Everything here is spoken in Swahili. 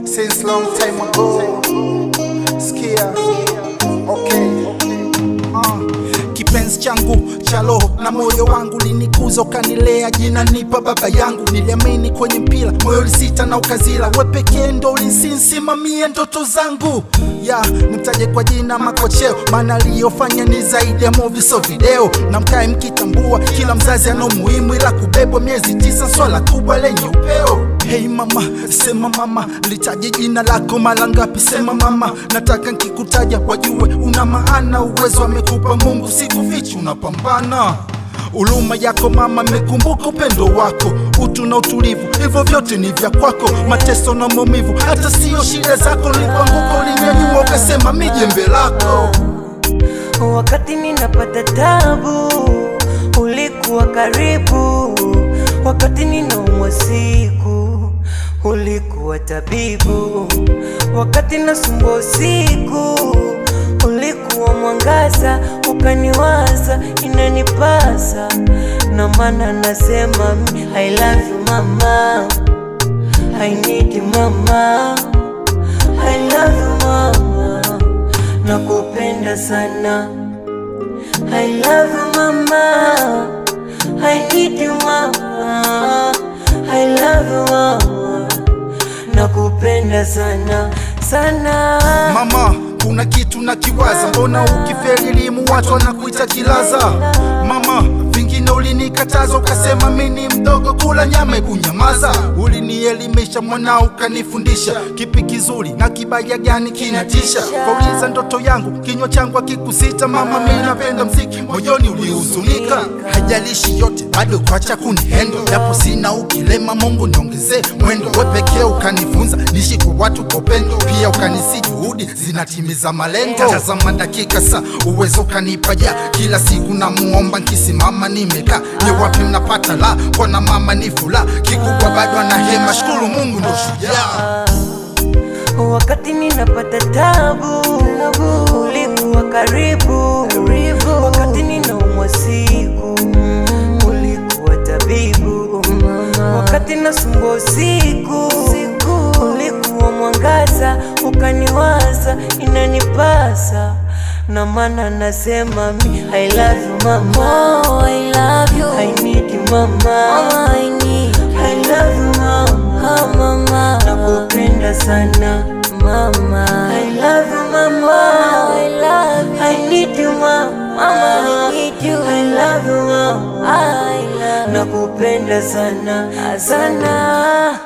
since long time ago. Sikia, okay. Kipenzi changu cha roho na moyo wangu, linikuza ukanilea, jina nipa baba yangu. Niliamini kwenye mpira, moyo lisita na ukazila, we pekee ndo ulinsimamia ndoto zangu. Nimtaje kwa jina makocheo, maana aliyofanya ni zaidi ya movie so video. Na mkae mkitambua kila mzazi ana umuhimu, ila kubebwa miezi 9 swala kubwa lenye upeo. Hey mama, sema mama, litaje jina lako mara ngapi? Sema mama, nataka nikikutaja wajue una maana. Uwezo amekupa Mungu, sikufichi unapambana. Uluma yako mama, mekumbuka upendo wako, utu na utulivu, hivyo vyote ni vya kwako. Mateso na maumivu, hata sio shida zako. Nilipoanguka ulinyanyua ukasema mi jembe lako. Wakati ninapata tabu, ulikuwa karibu. Wakati ninaumwa siku, ulikuwa tabibu. Wakati nasumbua usiku, ulikuwa mwangaza. Ukaniwaza inanipasa, na maana nasema I love you mama, I need you mama, I love you mama, nakupenda sana. I love you mama, I need you mama, I love you mama, nakupenda sana sana. Mama, kuna kitu na kiwaza, mbona ukifeli elimu watu wanakuita kilaza? Mama, vingine ulinikataza, ukasema mimi mdogo kula nyama, hebu nyamaza. Ulinielimisha mwanao, ukanifundisha kipi kizuri na kibaya gani kinatisha. Kauliza ndoto yangu, kinywa changu akikusita. Mama, mimi napenda mziki, moyoni ulihuzunika. Hajalishi yote bado kwacha kunihendo, japo sina ukilema, Mungu niongezee mwendo. We pekee ukanifunza nishi kwa watu kwa pendo, pia ukanisi juhudi zinatimiza malengo. Tazama dakika saa, uwezo kanipa ja, kila siku na muomba nkisimama nimeka. Ni wapi mnapata la, kwa na mama ni fula, kikubwa bado ana hema, shukuru Mungu ndo shujaa. Wakati ninapata tabu, ulikuwa karibu. Wakati ninaumwa siku, ulikuwa tabibu. Wakati nasumbua usiku, ulikuwa mwangaza. Ukaniwaza inanipasa, na maana nasema I love you mama, oh, I love you, I need you mama, I need you, I love you mama, oh, mama, nakupenda sana mama. I love you mama, I love you, I need you mama, I need you, I love you mama, I love you, nakupenda sana sana.